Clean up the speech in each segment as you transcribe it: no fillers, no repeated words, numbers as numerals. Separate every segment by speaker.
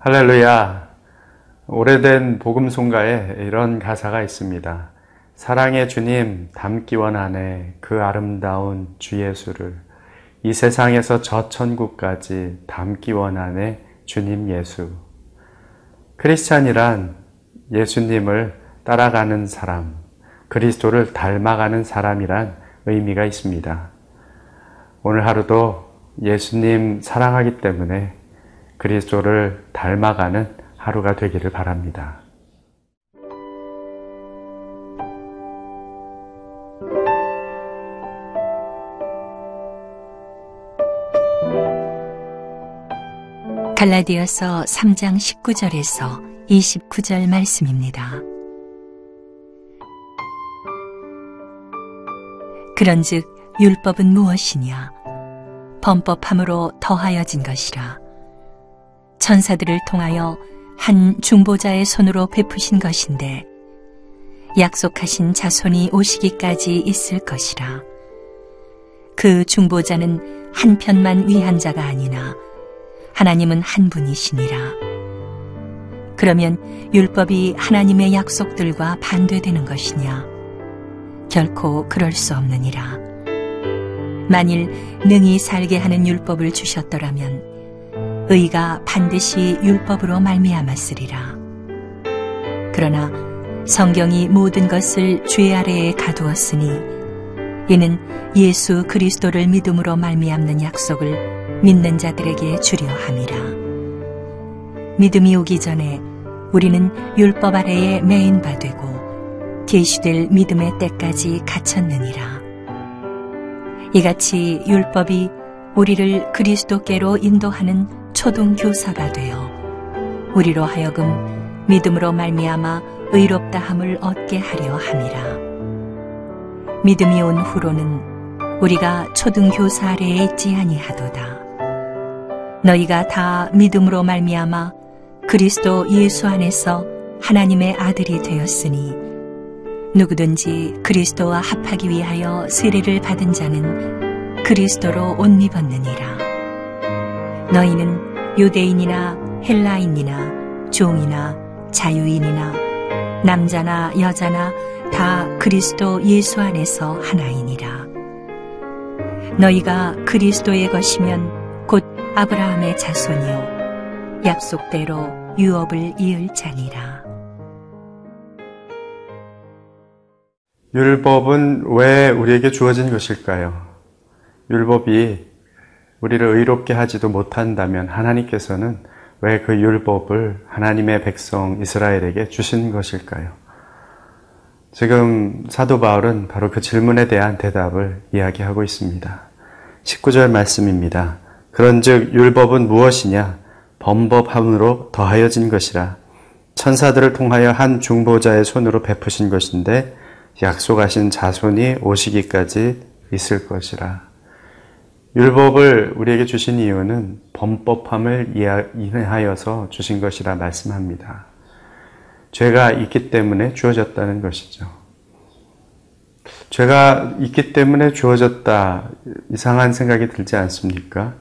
Speaker 1: 할렐루야. 오래된 복음송가에 이런 가사가 있습니다. 사랑의 주님 닮기 원하네 그 아름다운 주 예수를 이 세상에서 저 천국까지 닮기 원하네 주님 예수. 크리스찬이란 예수님을 따라가는 사람, 그리스도를 닮아가는 사람이란 의미가 있습니다. 오늘 하루도 예수님 사랑하기 때문에 그리스도를 닮아가는 하루가 되기를 바랍니다.
Speaker 2: 갈라디아서 3장 19절에서 29절 말씀입니다. 그런즉 율법은 무엇이냐? 범법함으로 더하여진 것이라. 천사들을 통하여 한 중보자의 손으로 베푸신 것인데 약속하신 자손이 오시기까지 있을 것이라. 그 중보자는 한 편만 위한 자가 아니나 하나님은 한 분이시니라. 그러면 율법이 하나님의 약속들과 반대되는 것이냐? 결코 그럴 수 없느니라. 만일 능히 살게 하는 율법을 주셨더라면 의가 반드시 율법으로 말미암았으리라. 그러나 성경이 모든 것을 죄 아래에 가두었으니 이는 예수 그리스도를 믿음으로 말미암는 약속을 믿는 자들에게 주려 함이라. 믿음이 오기 전에 우리는 율법 아래에 매인 바 되고 계시될 믿음의 때까지 갇혔느니라. 이같이 율법이 우리를 그리스도께로 인도하는 초등교사가 되어 우리로 하여금 믿음으로 말미암아 의롭다함을 얻게 하려 함이라. 믿음이 온 후로는 우리가 초등교사 아래에 있지 아니하도다. 너희가 다 믿음으로 말미암아 그리스도 예수 안에서 하나님의 아들이 되었으니 누구든지 그리스도와 합하기 위하여 세례를 받은 자는 그리스도로 옷 입었느니라. 너희는 유대인이나 헬라인이나 종이나 자유인이나 남자나 여자나 다 그리스도 예수 안에서 하나이니라. 너희가 그리스도의 것이면 곧 아브라함의 자손이요 약속대로 유업을 이을 자니라.
Speaker 1: 율법은 왜 우리에게 주어진 것일까요? 율법이 우리를 의롭게 하지도 못한다면 하나님께서는 왜 그 율법을 하나님의 백성 이스라엘에게 주신 것일까요? 지금 사도 바울은 바로 그 질문에 대한 대답을 이야기하고 있습니다. 19절 말씀입니다. 그런즉 율법은 무엇이냐? 범법함으로 더하여진 것이라. 천사들을 통하여 한 중보자의 손으로 베푸신 것인데 약속하신 자손이 오시기까지 있을 것이라. 율법을 우리에게 주신 이유는 범법함을 인하여서 주신 것이라 말씀합니다. 죄가 있기 때문에 주어졌다는 것이죠. 죄가 있기 때문에 주어졌다, 이상한 생각이 들지 않습니까?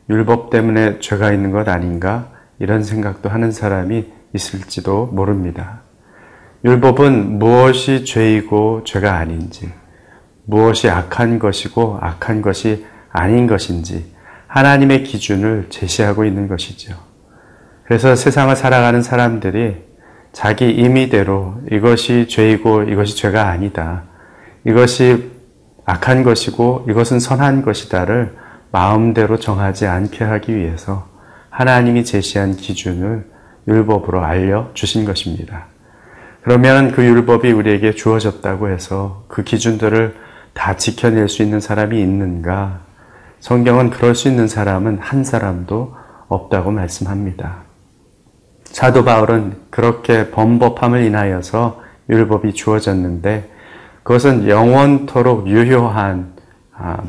Speaker 1: 율법 때문에 죄가 있는 것 아닌가? 이런 생각도 하는 사람이 있을지도 모릅니다. 율법은 무엇이 죄이고 죄가 아닌지, 무엇이 악한 것이고 악한 것이 아닌 것인지 하나님의 기준을 제시하고 있는 것이죠. 그래서 세상을 살아가는 사람들이 자기 임의대로 이것이 죄이고 이것이 죄가 아니다, 이것이 악한 것이고 이것은 선한 것이다를 마음대로 정하지 않게 하기 위해서 하나님이 제시한 기준을 율법으로 알려주신 것입니다. 그러면 그 율법이 우리에게 주어졌다고 해서 그 기준들을 다 지켜낼 수 있는 사람이 있는가? 성경은 그럴 수 있는 사람은 한 사람도 없다고 말씀합니다. 사도 바울은 그렇게 범법함을 인하여서 율법이 주어졌는데 그것은 영원토록 유효한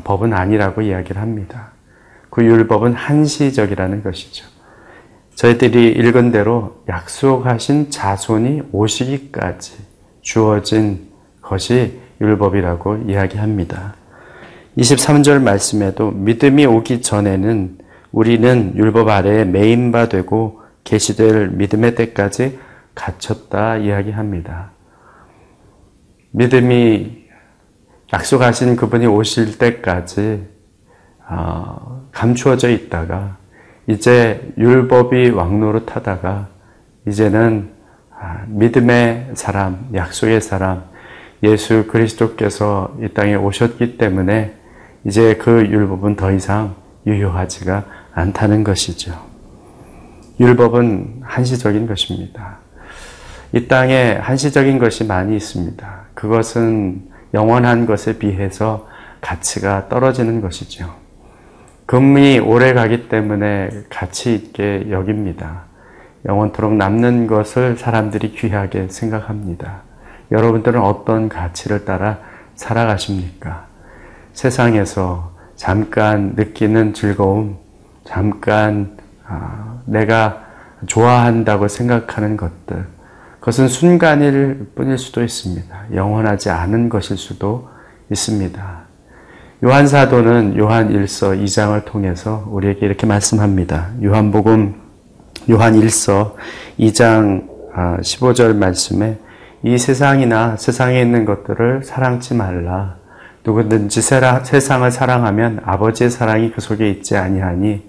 Speaker 1: 법은 아니라고 이야기를 합니다. 그 율법은 한시적이라는 것이죠. 저희들이 읽은 대로 약속하신 자손이 오시기까지 주어진 것이 율법이라고 이야기합니다. 23절 말씀에도 믿음이 오기 전에는 우리는 율법 아래에 매인바 되고 계시될 믿음의 때까지 갇혔다 이야기합니다. 믿음이 약속하신 그분이 오실 때까지 감추어져 있다가 이제 율법이 왕노릇하다가 이제는 믿음의 사람, 약속의 사람, 예수 그리스도께서 이 땅에 오셨기 때문에 이제 그 율법은 더 이상 유효하지가 않다는 것이죠. 율법은 한시적인 것입니다. 이 땅에 한시적인 것이 많이 있습니다. 그것은 영원한 것에 비해서 가치가 떨어지는 것이죠. 금이 오래 가기 때문에 가치 있게 여깁니다. 영원토록 남는 것을 사람들이 귀하게 생각합니다. 여러분들은 어떤 가치를 따라 살아가십니까? 세상에서 잠깐 느끼는 즐거움, 잠깐 내가 좋아한다고 생각하는 것들, 그것은 순간일 뿐일 수도 있습니다. 영원하지 않은 것일 수도 있습니다. 요한 사도는 요한 1서 2장을 통해서 우리에게 이렇게 말씀합니다. 요한복음 요한 1서 2장 15절 말씀에 이 세상이나 세상에 있는 것들을 사랑치 말라. 누구든지 세상을 사랑하면 아버지의 사랑이 그 속에 있지 아니하니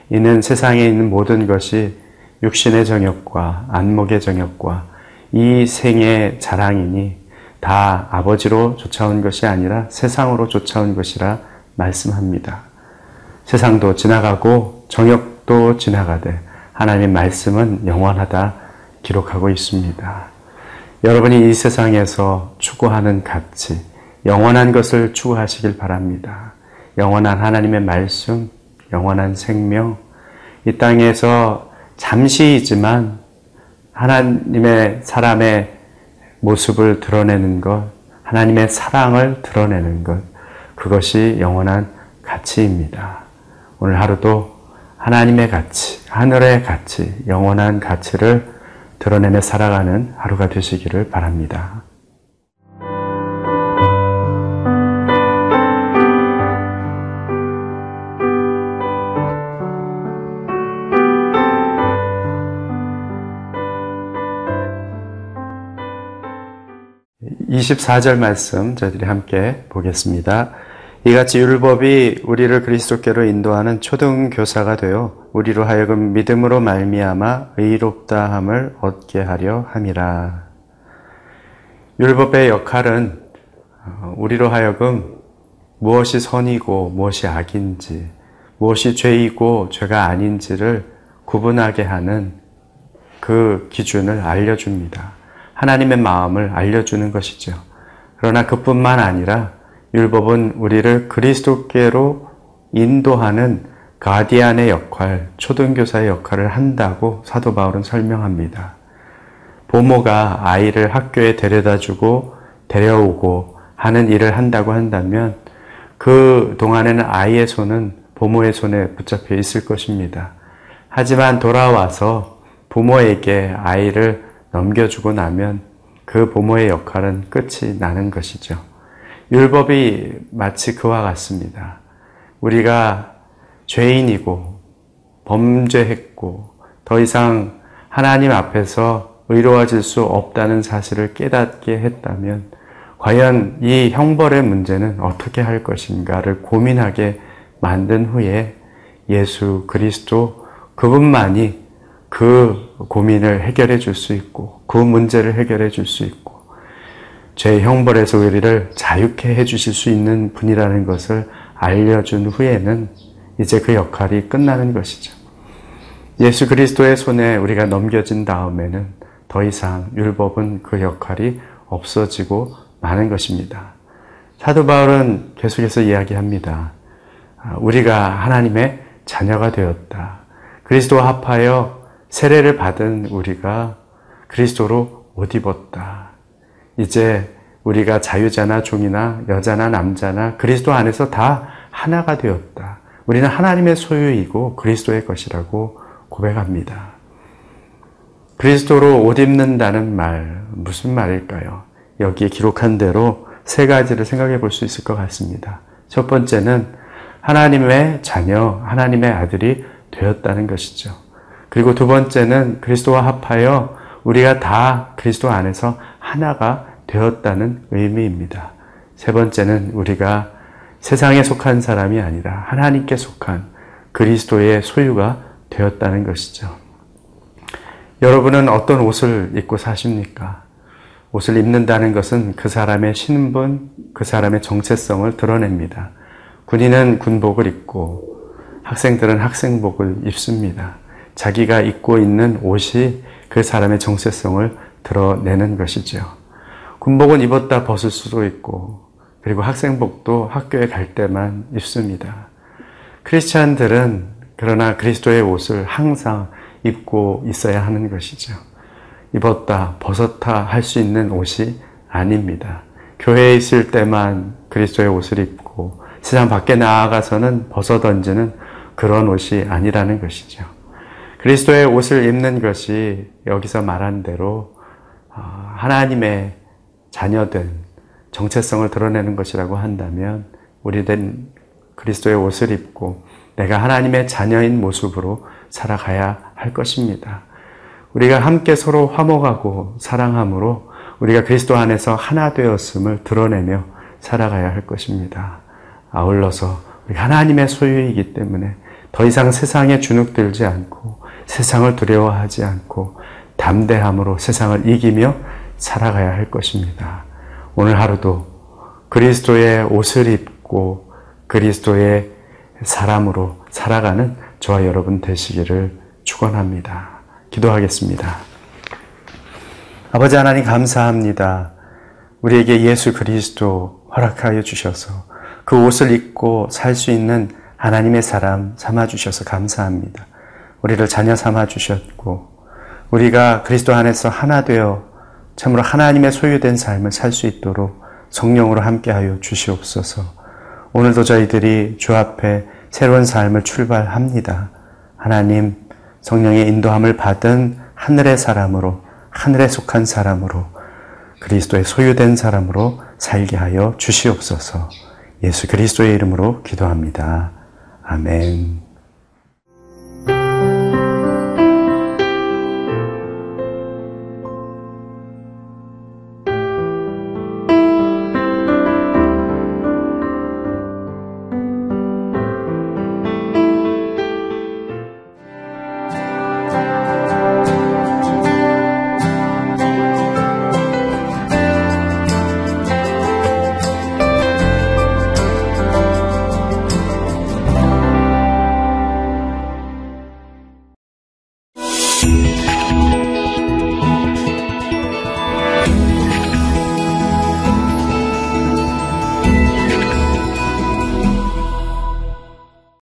Speaker 1: 이는 세상에 있는 모든 것이 육신의 정욕과 안목의 정욕과 이 생의 자랑이니 다 아버지로 쫓아온 것이 아니라 세상으로 쫓아온 것이라 말씀합니다. 세상도 지나가고 정욕도 지나가되 하나님의 말씀은 영원하다 기록하고 있습니다. 여러분이 이 세상에서 추구하는 가치, 영원한 것을 추구하시길 바랍니다. 영원한 하나님의 말씀, 영원한 생명, 이 땅에서 잠시이지만 하나님의 사람의 모습을 드러내는 것, 하나님의 사랑을 드러내는 것, 그것이 영원한 가치입니다. 오늘 하루도 하나님의 가치, 하늘의 가치, 영원한 가치를 드러내며 살아가는 하루가 되시기를 바랍니다. (24절) 말씀 저희들이 함께 보겠습니다. 이같이 율법이 우리를 그리스도께로 인도하는 초등교사가 되어 우리로 하여금 믿음으로 말미암아 의롭다함을 얻게 하려 함이라. 율법의 역할은 우리로 하여금 무엇이 선이고 무엇이 악인지, 무엇이 죄이고 죄가 아닌지를 구분하게 하는 그 기준을 알려줍니다. 하나님의 마음을 알려주는 것이죠. 그러나 그뿐만 아니라 율법은 우리를 그리스도께로 인도하는 가디안의 역할, 초등교사의 역할을 한다고 사도 바울은 설명합니다. 부모가 아이를 학교에 데려다주고 데려오고 하는 일을 한다고 한다면 그 동안에는 아이의 손은 부모의 손에 붙잡혀 있을 것입니다. 하지만 돌아와서 부모에게 아이를 넘겨주고 나면 그 부모의 역할은 끝이 나는 것이죠. 율법이 마치 그와 같습니다. 우리가 죄인이고 범죄했고 더 이상 하나님 앞에서 의로워질 수 없다는 사실을 깨닫게 했다면 과연 이 형벌의 문제는 어떻게 할 것인가를 고민하게 만든 후에 예수 그리스도 그분만이 그 고민을 해결해 줄 수 있고 그 문제를 해결해 줄 수 있고 죄의 형벌에서 우리를 자유케 해 주실 수 있는 분이라는 것을 알려준 후에는 이제 그 역할이 끝나는 것이죠. 예수 그리스도의 손에 우리가 넘겨진 다음에는 더 이상 율법은 그 역할이 없어지고 마는 것입니다. 사도 바울은 계속해서 이야기합니다. 우리가 하나님의 자녀가 되었다. 그리스도와 합하여 세례를 받은 우리가 그리스도로 옷 입었다. 이제 우리가 자유자나 종이나 여자나 남자나 그리스도 안에서 다 하나가 되었다. 우리는 하나님의 소유이고 그리스도의 것이라고 고백합니다. 그리스도로 옷 입는다는 말, 무슨 말일까요? 여기에 기록한 대로 세 가지를 생각해 볼 수 있을 것 같습니다. 첫 번째는 하나님의 자녀, 하나님의 아들이 되었다는 것이죠. 그리고 두 번째는 그리스도와 합하여 우리가 다 그리스도 안에서 하나가 되었다는 의미입니다. 세 번째는 우리가 세상에 속한 사람이 아니라 하나님께 속한 그리스도의 소유가 되었다는 것이죠. 여러분은 어떤 옷을 입고 사십니까? 옷을 입는다는 것은 그 사람의 신분, 그 사람의 정체성을 드러냅니다. 군인은 군복을 입고 학생들은 학생복을 입습니다. 자기가 입고 있는 옷이 그 사람의 정체성을 드러내는 것이죠. 군복은 입었다 벗을 수도 있고 그리고 학생복도 학교에 갈 때만 입습니다. 크리스찬들은 그러나 그리스도의 옷을 항상 입고 있어야 하는 것이죠. 입었다 벗었다 할 수 있는 옷이 아닙니다. 교회에 있을 때만 그리스도의 옷을 입고 세상 밖에 나아가서는 벗어던지는 그런 옷이 아니라는 것이죠. 그리스도의 옷을 입는 것이 여기서 말한 대로 하나님의 자녀된 정체성을 드러내는 것이라고 한다면 우리는 그리스도의 옷을 입고 내가 하나님의 자녀인 모습으로 살아가야 할 것입니다. 우리가 함께 서로 화목하고 사랑함으로 우리가 그리스도 안에서 하나 되었음을 드러내며 살아가야 할 것입니다. 아울러서 우리가 하나님의 소유이기 때문에 더 이상 세상에 주눅들지 않고 세상을 두려워하지 않고 담대함으로 세상을 이기며 살아가야 할 것입니다. 오늘 하루도 그리스도의 옷을 입고 그리스도의 사람으로 살아가는 저와 여러분 되시기를 축원합니다. 기도하겠습니다. 아버지 하나님 감사합니다. 우리에게 예수 그리스도 허락하여 주셔서 그 옷을 입고 살 수 있는 하나님의 사람 삼아 주셔서 감사합니다. 우리를 자녀 삼아 주셨고 우리가 그리스도 안에서 하나 되어 참으로 하나님의 소유된 삶을 살 수 있도록 성령으로 함께하여 주시옵소서. 오늘도 저희들이 주 앞에 새로운 삶을 출발합니다. 하나님 성령의 인도함을 받은 하늘의 사람으로 하늘에 속한 사람으로 그리스도의 소유된 사람으로 살게 하여 주시옵소서. 예수 그리스도의 이름으로 기도합니다. 아멘.